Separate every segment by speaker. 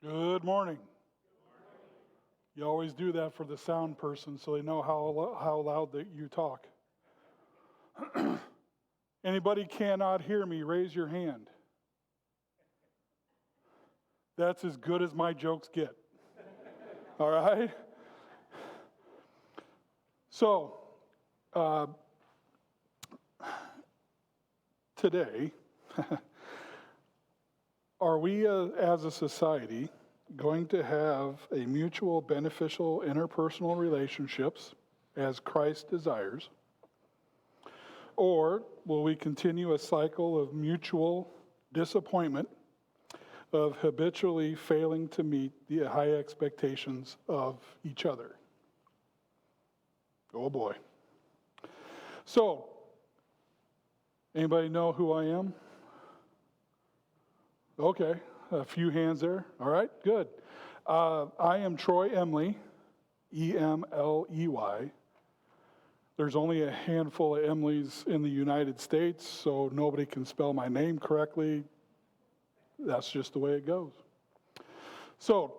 Speaker 1: Good morning. You always do that for the sound person so they know how loud that you talk. Anybody cannot hear me, raise your hand. That's as good as my jokes get. All right? So, today, are we as a society going to have a mutual beneficial interpersonal relationships as Christ desires? Or will we continue a cycle of mutual disappointment, of habitually failing to meet the high expectations of each other? Oh boy. So, anybody know who I am? Okay, a few hands there. All right, good. I am Troy Emliy, E-M-L-E-Y. There's only a handful of Emleys in the United States, so nobody can spell my name correctly. That's just the way it goes. So,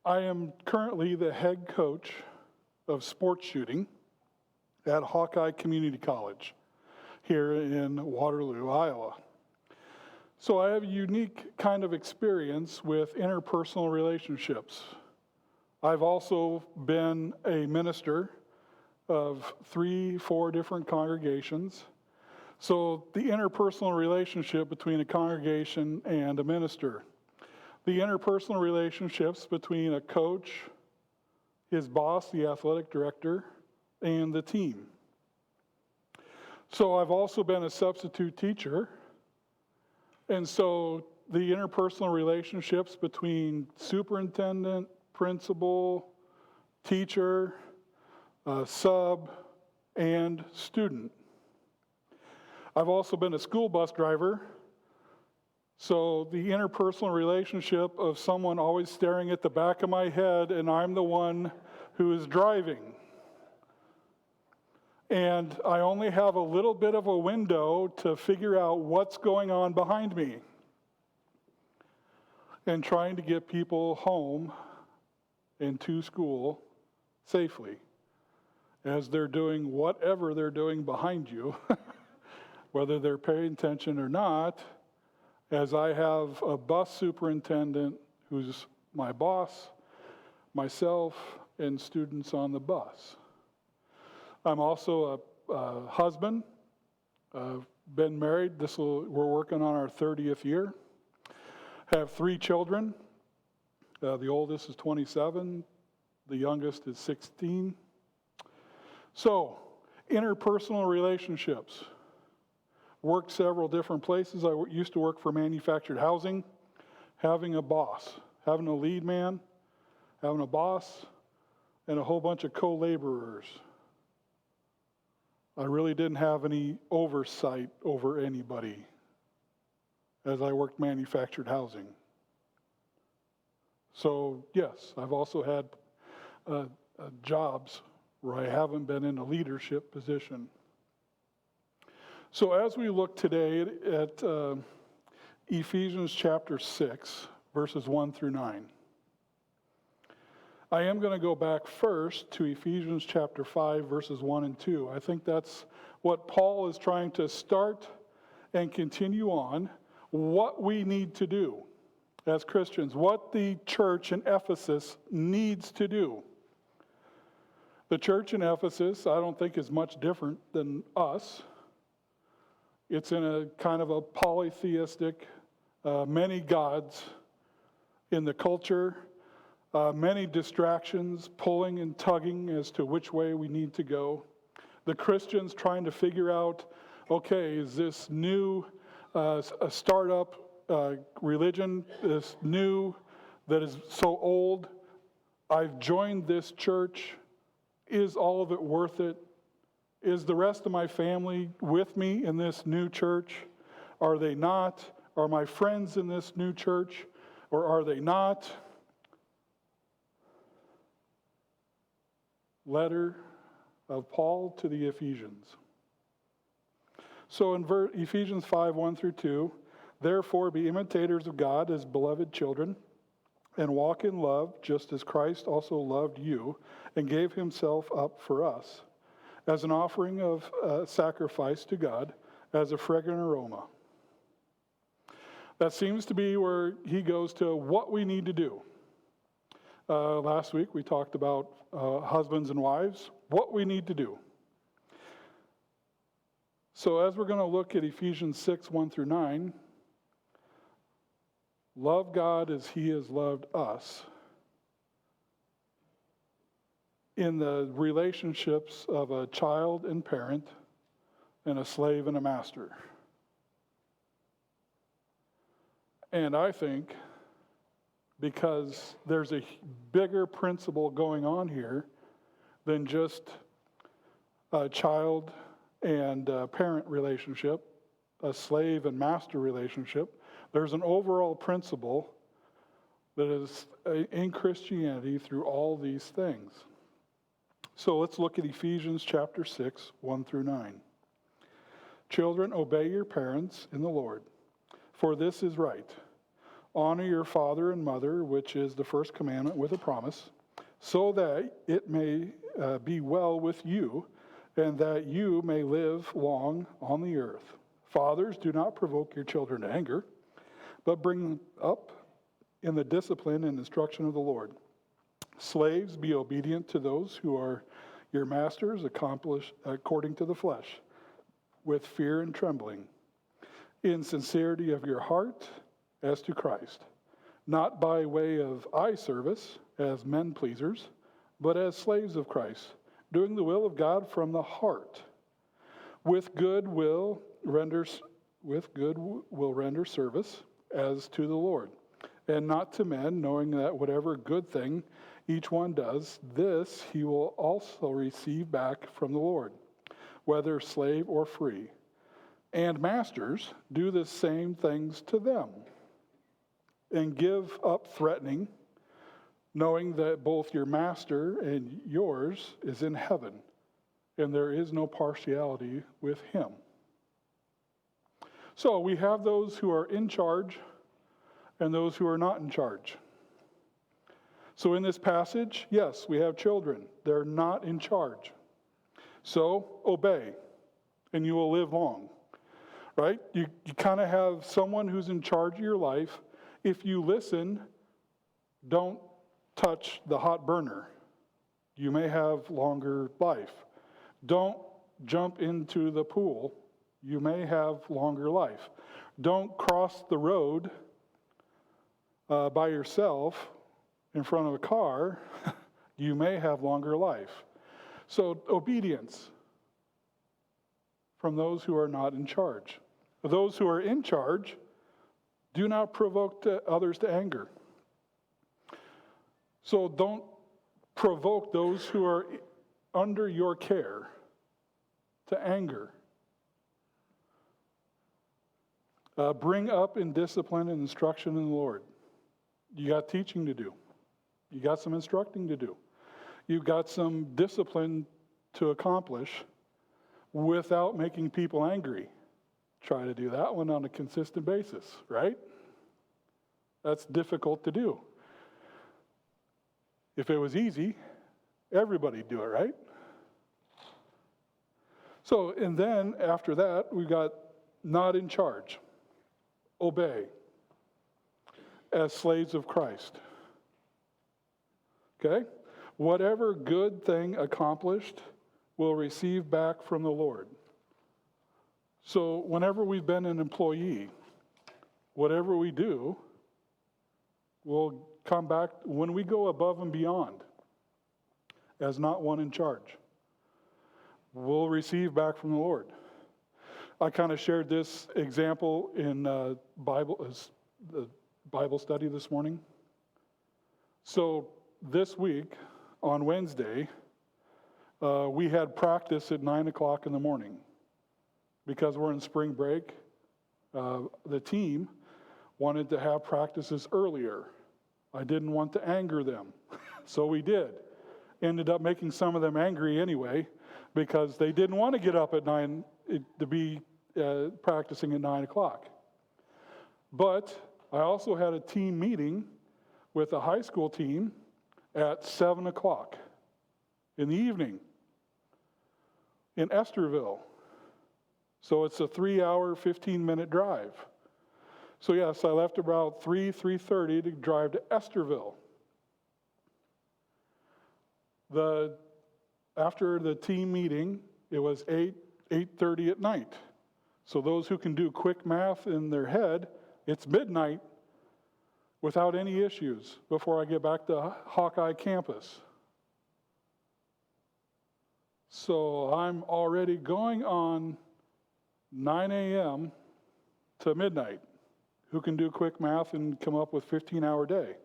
Speaker 1: I am currently the head coach of sports shooting at Hawkeye Community College here in Waterloo, Iowa. So I have a unique kind of experience with interpersonal relationships. I've also been a minister of 3-4 different congregations. So the interpersonal relationship between a congregation and a minister. The interpersonal relationships between a coach, his boss, the athletic director, and the team. So I've also been a substitute teacher. And so the interpersonal relationships between superintendent, principal, teacher, sub, and student. I've also been a school bus driver. So the interpersonal relationship of someone always staring at the back of my head and I'm the one who is driving. And I only have a little bit of a window to figure out what's going on behind me. And trying to get people home and to school safely as they're doing whatever they're doing behind you, whether they're paying attention or not, as I have a bus superintendent who's my boss, myself, and students on the bus. I'm also a husband, been married. We're working on our 30th year. Have 3 children. The oldest is 27. The youngest is 16. So, interpersonal relationships. Worked several different places. I used to work for manufactured housing. Having a boss, having a lead man, having a boss, and a whole bunch of co-laborers. I really didn't have any oversight over anybody as I worked manufactured housing. So yes, I've also had jobs where I haven't been in a leadership position. So as we look today at Ephesians chapter 6, verses 1 through 9, I am going to go back first to Ephesians chapter 5, verses 1 and 2. I think that's what Paul is trying to start and continue on, what we need to do as Christians, what the church in Ephesus needs to do. The church in Ephesus, I don't think, is much different than us. It's in a kind of a polytheistic, many gods in the culture. Many distractions, pulling and tugging as to which way we need to go. The Christians trying to figure out, okay, is this new a startup religion, this new that is so old? I've joined this church. Is all of it worth it? Is the rest of my family with me in this new church? Are they not? Are my friends in this new church? Or are they not? Letter of Paul to the Ephesians. So in Ephesians 5, 1 through 2, therefore be imitators of God as beloved children, and walk in love, just as Christ also loved you and gave himself up for us, as an offering of sacrifice to God, as a fragrant aroma. That seems to be where he goes to what we need to do. Last week we talked about husbands and wives, what we need to do. So as we're going to look at Ephesians 6, 1 through 9, love God as he has loved us in the relationships of a child and parent and a slave and a master. And I think because there's a bigger principle going on here than just a child and parent relationship, a slave and master relationship. There's an overall principle that is in Christianity through all these things. So let's look at Ephesians chapter 6, 1 through 9. Children, obey your parents in the Lord, for this is right. Honor your father and mother, which is the first commandment with a promise, so that it may be well with you, and that you may live long on the earth. Fathers, do not provoke your children to anger, but bring them up in the discipline and instruction of the Lord. Slaves, be obedient to those who are your masters, accomplished according to the flesh, with fear and trembling, in sincerity of your heart as to Christ, not by way of eye service as men pleasers, but as slaves of Christ, doing the will of God from the heart. With good will render service as to the Lord, and not to men, knowing that whatever good thing each one does, this he will also receive back from the Lord, whether slave or free. And masters, do the same things to them, and give up threatening, knowing that both your master and yours is in heaven, and there is no partiality with him. So we have those who are in charge and those who are not in charge. So in this passage, yes, we have children. They're not in charge. So obey, and you will live long. Right? You kind of have someone who's in charge of your life. If you listen, don't touch the hot burner. You may have longer life. Don't jump into the pool. You may have longer life. Don't cross the road by yourself in front of a car. You may have longer life. So obedience from those who are not in charge. Those who are in charge, do not provoke others to anger. So don't provoke those who are under your care to anger. Bring up in discipline and instruction in the Lord. You got teaching to do. You got some instructing to do. You've got some discipline to accomplish without making people angry. Try to do that one on a consistent basis, right? That's difficult to do. If it was easy, everybody'd do it, right? So, and then after that, we've got not in charge. Obey as slaves of Christ. Okay? Whatever good thing accomplished will receive back from the Lord. So whenever we've been an employee, whatever we do will come back when we go above and beyond as not one in charge. We'll receive back from the Lord. I kind of shared this example in the Bible study this morning. So this week, on Wednesday, we had practice at 9 o'clock in the morning. Because we're in spring break, the team wanted to have practices earlier. I didn't want to anger them, so we did. Ended up making some of them angry anyway, because they didn't want to get up at 9 to be practicing at 9 o'clock. But I also had a team meeting with a high school team at 7 o'clock in the evening in Estherville. So it's a 3-hour, 15-minute drive. So yes, I left about 3:30 to drive to Estherville. After the team meeting, it was 8:30 at night. So those who can do quick math in their head, it's midnight without any issues before I get back to Hawkeye campus. So I'm already going on 9 a.m. to midnight. Who can do quick math and come up with 15-hour day?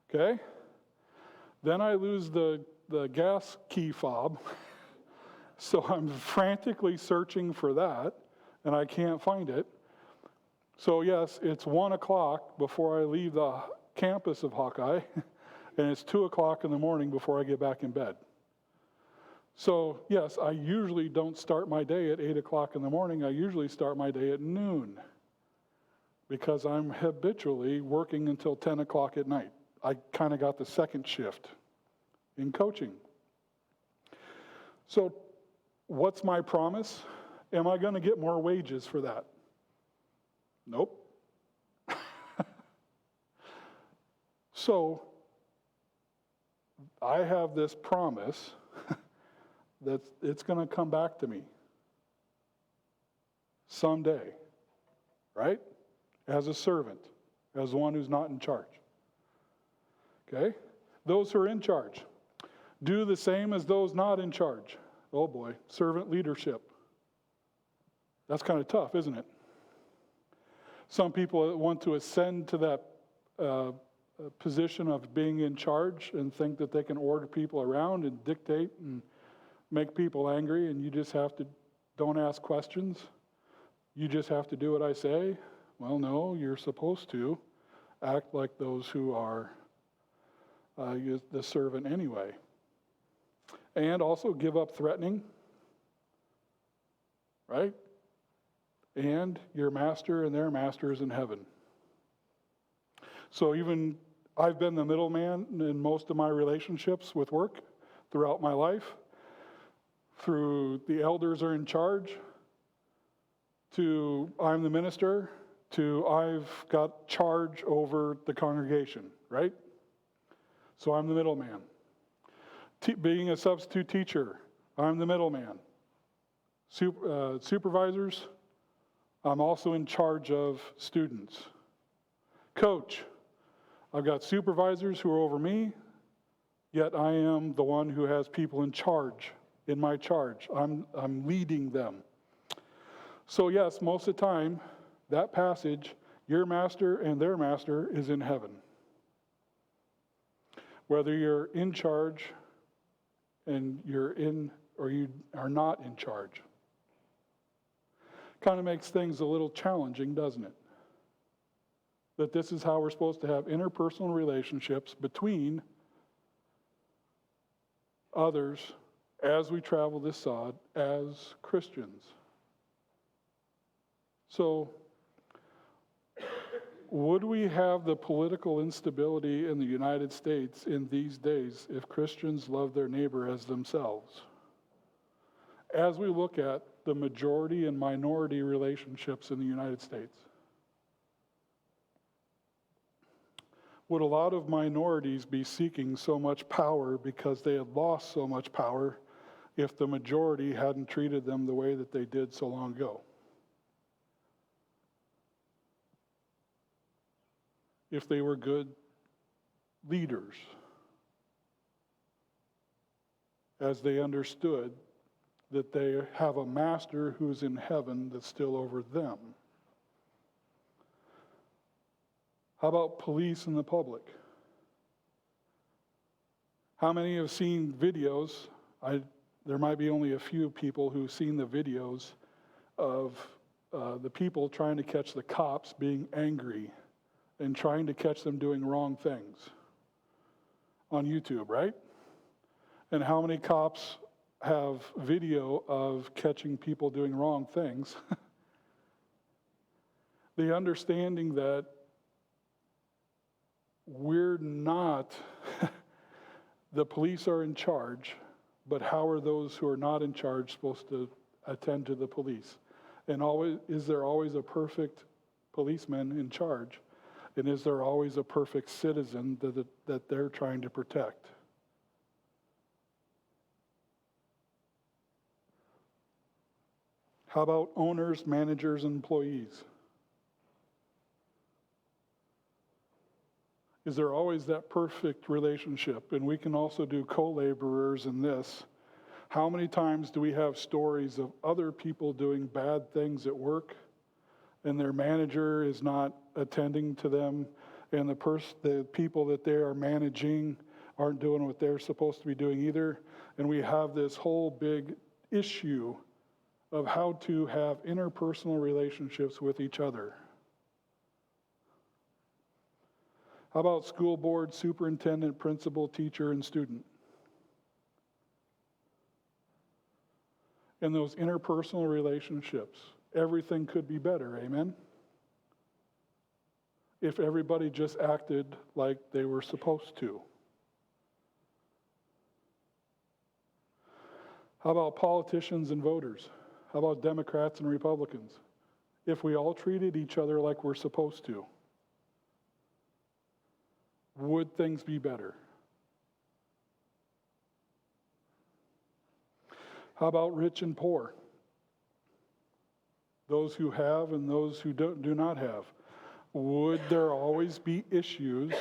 Speaker 1: Okay? Then I lose the gas key fob. So I'm frantically searching for that, and I can't find it. So yes, it's 1 o'clock before I leave the campus of Hawkeye, and it's 2 o'clock in the morning before I get back in bed. So yes, I usually don't start my day at 8 o'clock in the morning. I usually start my day at noon because I'm habitually working until 10 o'clock at night. I kind of got the second shift in coaching. So what's my promise? Am I going to get more wages for that? Nope. So I have this promise that it's going to come back to me someday, right? As a servant, as one who's not in charge. Okay? Those who are in charge, do the same as those not in charge. Oh boy, servant leadership. That's kind of tough, isn't it? Some people want to ascend to that position of being in charge and think that they can order people around and dictate and make people angry, and you just have to, don't ask questions. You just have to do what I say. Well, no, you're supposed to act like those who are the servant anyway. And also give up threatening, right? And your master and their master is in heaven. So even I've been the middleman in most of my relationships with work throughout my life. Through the elders are in charge, to I'm the minister, to I've got charge over the congregation, right? So I'm the middleman. Being a substitute teacher, I'm the middleman. Supervisors, I'm also in charge of students. Coach, I've got supervisors who are over me, yet I am the one who has people in charge, in my charge. I'm leading them. So yes, most of the time, that passage, your master and their master is in heaven. Whether you're in charge and you're in or you are not in charge. Kind of makes things a little challenging, doesn't it? That this is how we're supposed to have interpersonal relationships between others as we travel this sod as Christians. So, would we have the political instability in the United States in these days if Christians love their neighbor as themselves? As we look at the majority and minority relationships in the United States, would a lot of minorities be seeking so much power because they had lost so much power if the majority hadn't treated them the way that they did so long ago? If they were good leaders, as they understood that they have a master who's in heaven that's still over them. How about police and the public? How many have seen videos? There might be only a few people who've seen the videos of the people trying to catch the cops being angry and trying to catch them doing wrong things on YouTube, right? And how many cops have video of catching people doing wrong things? The understanding that we're not, the police are in charge, but how are those who are not in charge supposed to attend to the police? And is there always a perfect policeman in charge? And is there always a perfect citizen that they're trying to protect? How about owners, managers, and employees? Is there always that perfect relationship? And we can also do co-laborers in this. How many times do we have stories of other people doing bad things at work, and their manager is not attending to them, and the people that they are managing aren't doing what they're supposed to be doing either? And we have this whole big issue of how to have interpersonal relationships with each other. How about school board, superintendent, principal, teacher, and student? In those interpersonal relationships, everything could be better, amen? If everybody just acted like they were supposed to. How about politicians and voters? How about Democrats and Republicans? If we all treated each other like we're supposed to, would things be better? How about rich and poor? Those who have and those who do not have. Would there always be issues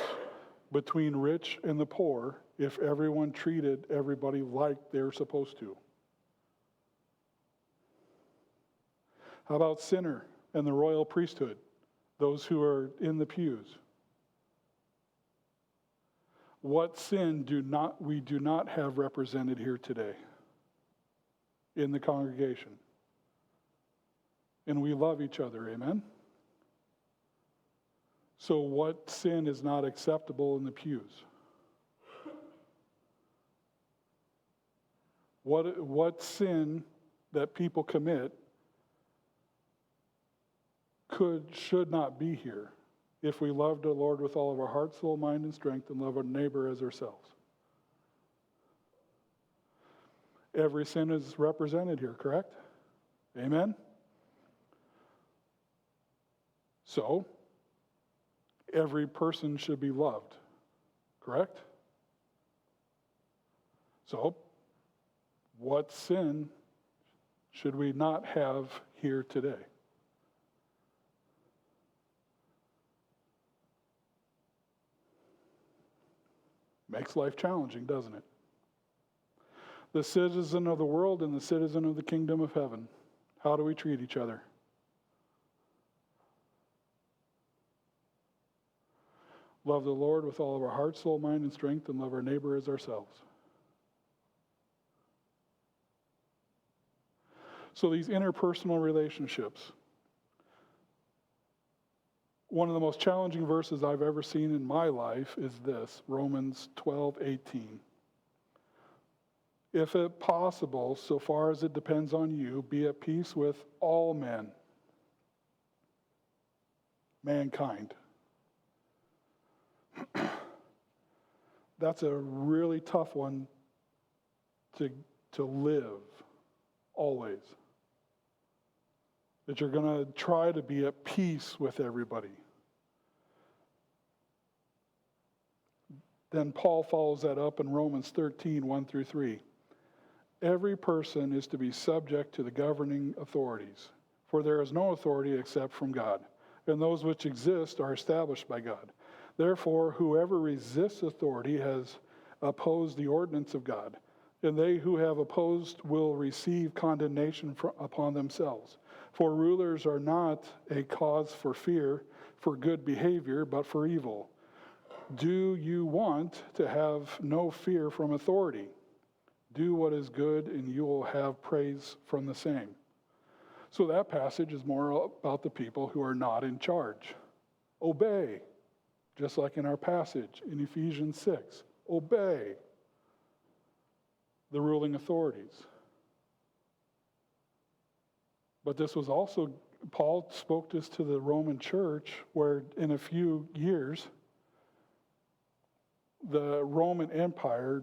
Speaker 1: between rich and the poor if everyone treated everybody like they're supposed to? How about sinner and the royal priesthood, those who are in the pews? What sin do not have represented here today in the congregation? And we love each other, amen? So what sin is not acceptable in the pews? What sin that people commit should not be here if we love the Lord with all of our heart, soul, mind, and strength, and love our neighbor as ourselves? Every sin is represented here, correct? Amen? So, every person should be loved, correct? So, what sin should we not have here today? Makes life challenging, doesn't it? The citizen of the world and the citizen of the kingdom of heaven. How do we treat each other? Love the Lord with all of our heart, soul, mind, and strength, and love our neighbor as ourselves. So these interpersonal relationships. One of the most challenging verses I've ever seen in my life is this, Romans 12:18. If it possible, so far as it depends on you, be at peace with all men, mankind. That's a really tough one to live always. That you're going to try to be at peace with everybody. Then Paul follows that up in Romans 13:1-3. Every person is to be subject to the governing authorities, for there is no authority except from God, and those which exist are established by God. Therefore, whoever resists authority has opposed the ordinance of God, and they who have opposed will receive condemnation upon themselves. For rulers are not a cause for fear for good behavior, but for evil. Do you want to have no fear from authority? Do what is good, and you will have praise from the same. So that passage is more about the people who are not in charge. Obey, just like in our passage in Ephesians 6. Obey the ruling authorities. But this was also, Paul spoke this to the Roman church, where in a few years, the Roman Empire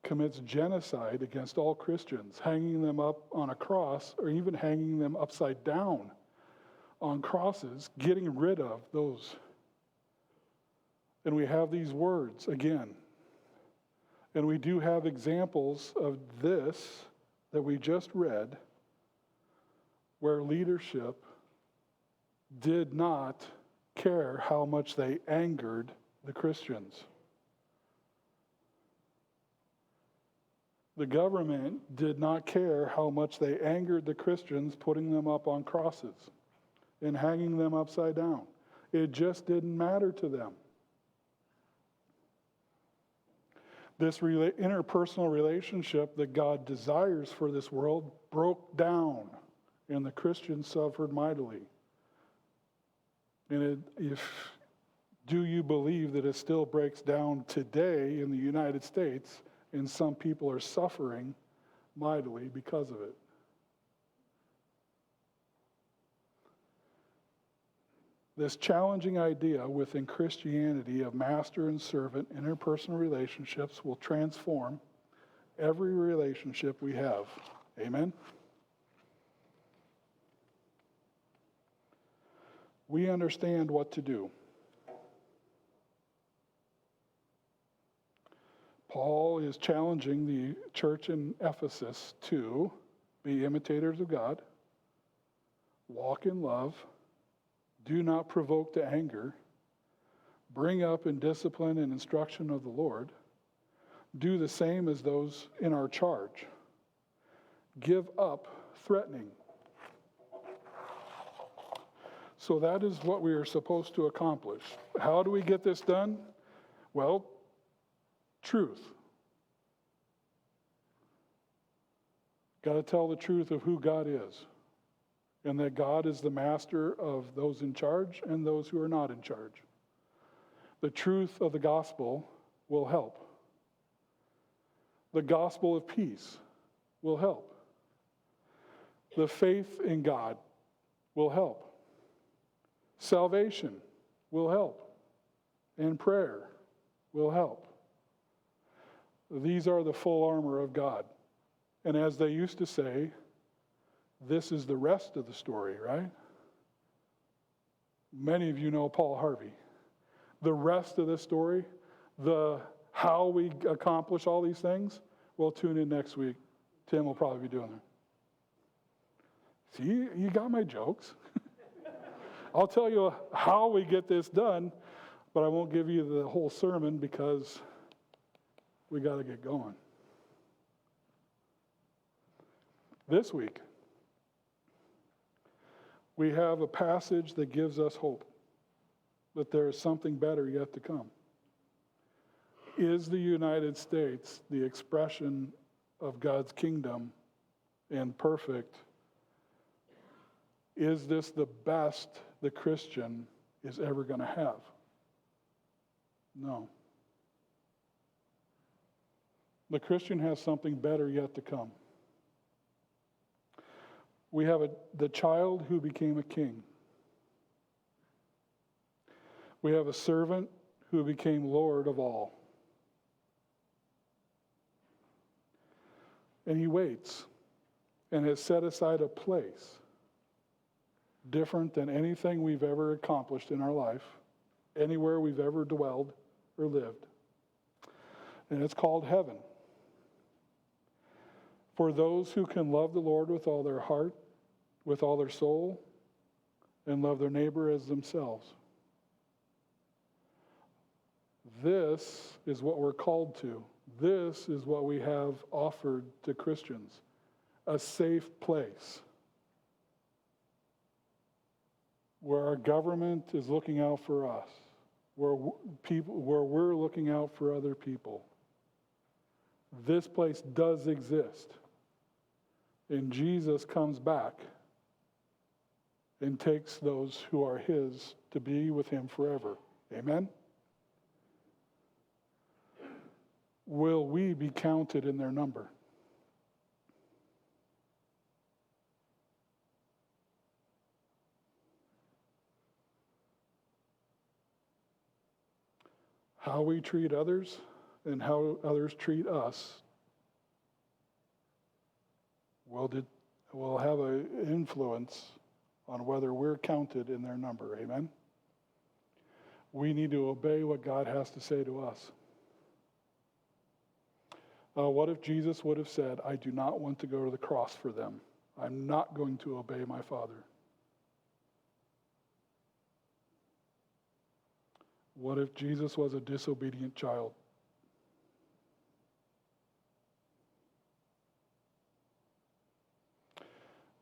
Speaker 1: commits genocide against all Christians, hanging them up on a cross or even hanging them upside down on crosses, getting rid of those. And we have these words again. And we do have examples of this that we just read, where leadership did not care how much they angered the Christians. The government did not care how much they angered the Christians, putting them up on crosses and hanging them upside down. It just didn't matter to them. This interpersonal relationship that God desires for this world broke down, and the Christians suffered mightily. And do you believe that it still breaks down today in the United States, and some people are suffering mightily because of it? This challenging idea within Christianity of master and servant interpersonal relationships will transform every relationship we have. Amen? We understand what to do. Paul is challenging the church in Ephesus to be imitators of God, walk in love, do not provoke to anger, bring up in discipline and instruction of the Lord, do the same as those in our charge, give up threatening. So that is what we are supposed to accomplish. How do we get this done? Well, truth. Got to tell the truth of who God is, and that God is the master of those in charge and those who are not in charge. The truth of the gospel will help. The gospel of peace will help. The faith in God will help. Salvation will help. And prayer will help. These are the full armor of God. And as they used to say, this is the rest of the story, right? Many of you know Paul Harvey. The rest of the story, the how we accomplish all these things, well, tune in next week. Tim will probably be doing it. See, you got my jokes. I'll tell you how we get this done, but I won't give you the whole sermon because we got to get going. This week, we have a passage that gives us hope that there is something better yet to come. Is the United States the expression of God's kingdom and perfect? Is this the best the Christian is ever going to have? No. The Christian has something better yet to come. We have the child who became a king. We have a servant who became Lord of all. And he waits and has set aside a place different than anything we've ever accomplished in our life, anywhere we've ever dwelled or lived. And it's called heaven. For those who can love the Lord with all their heart, with all their soul, and love their neighbor as themselves. This is what we're called to. This is what we have offered to Christians. A safe place where our government is looking out for us, where we're looking out for other people. This place does exist. And Jesus comes back and takes those who are his to be with him forever. Amen? Will we be counted in their number? How we treat others and how others treat us will have an influence on whether we're counted in their number. Amen? We need to obey what God has to say to us. What if Jesus would have said, I do not want to go to the cross for them. I'm not going to obey my Father. What if Jesus was a disobedient child?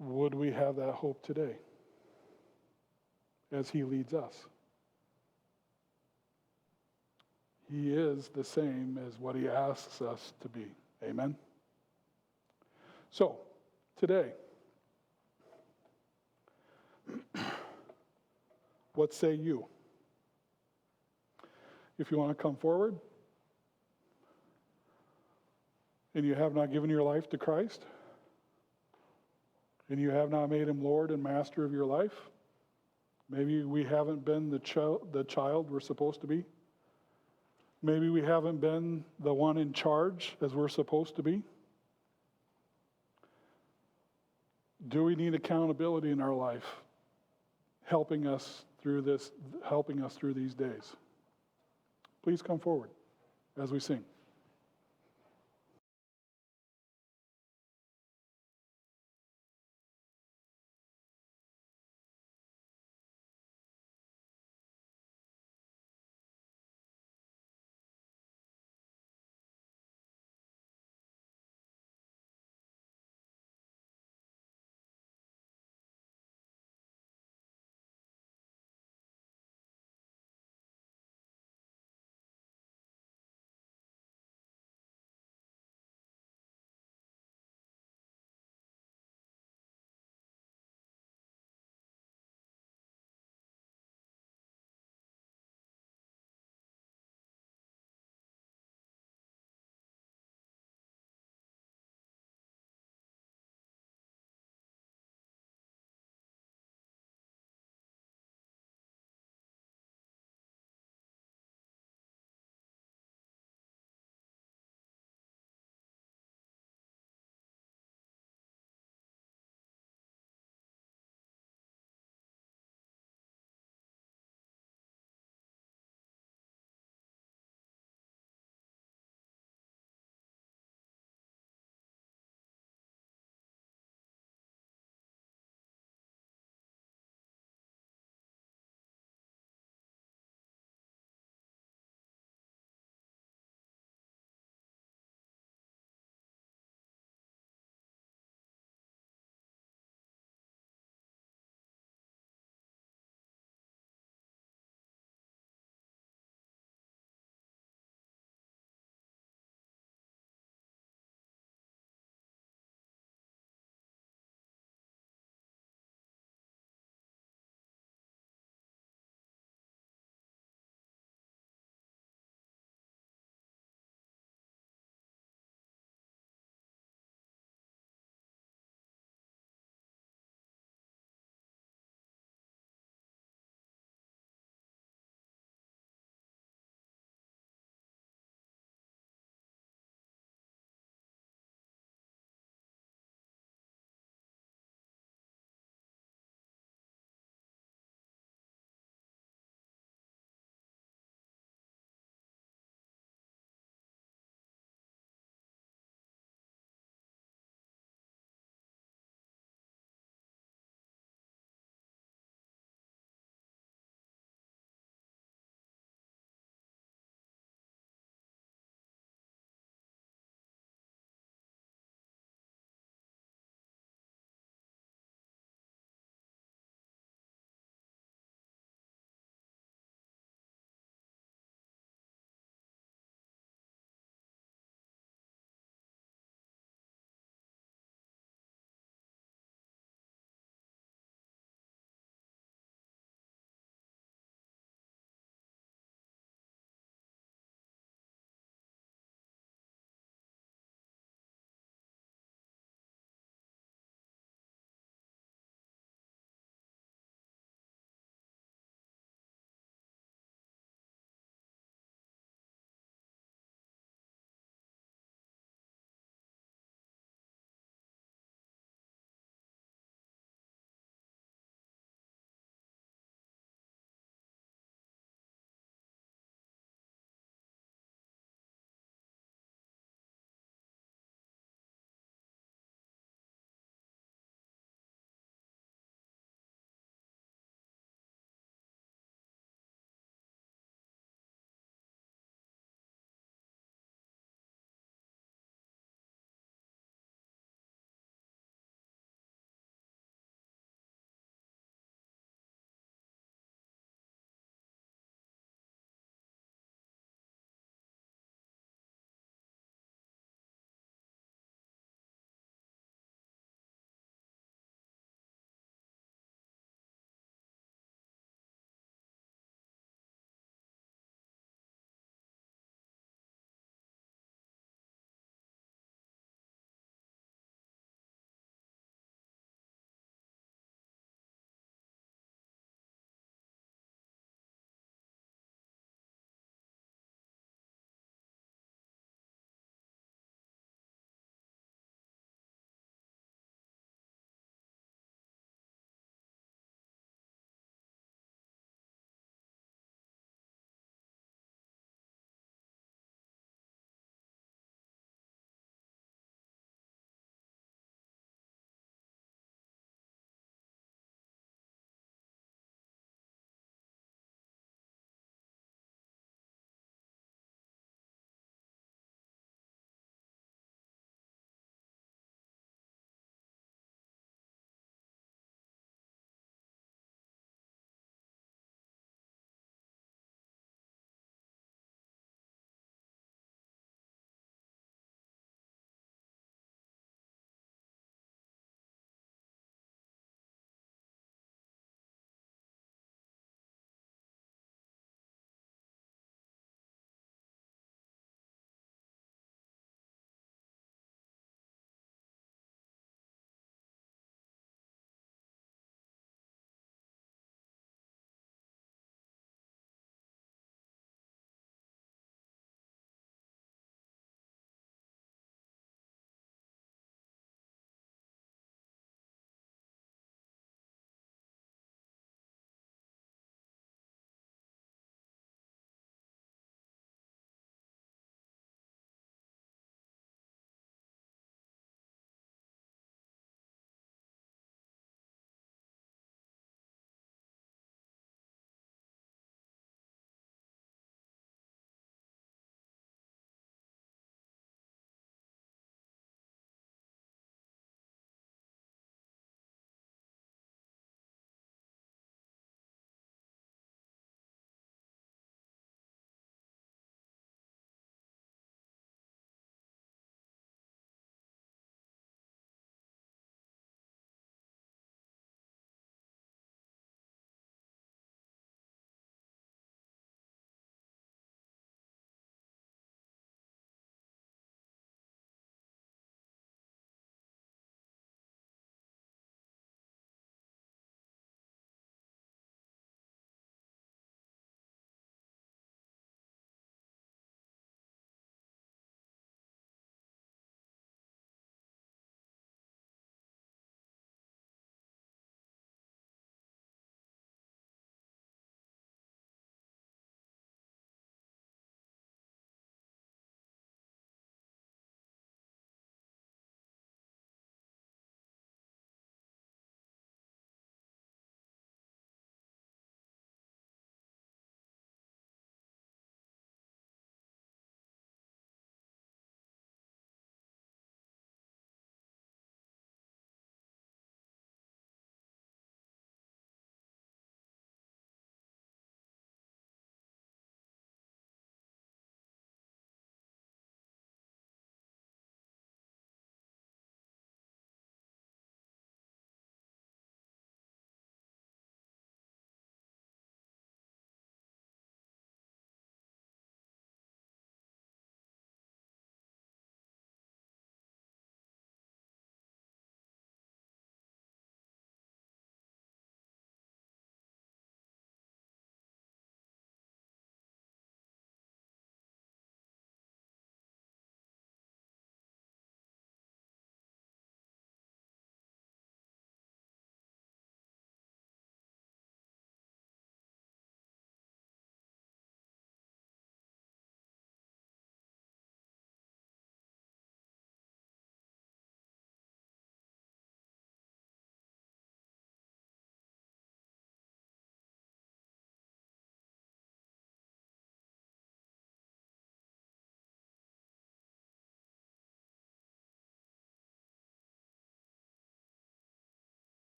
Speaker 1: Would we have that hope today as he leads us? He is the same as what he asks us to be. Amen? So, today, what say you? If you want to come forward and you have not given your life to Christ, and you have not made him Lord and Master of your life, maybe we haven't been the child we're supposed to be. Maybe we haven't been the one in charge as we're supposed to be. Do we need accountability in our life, helping us through these days? Please come forward as we sing.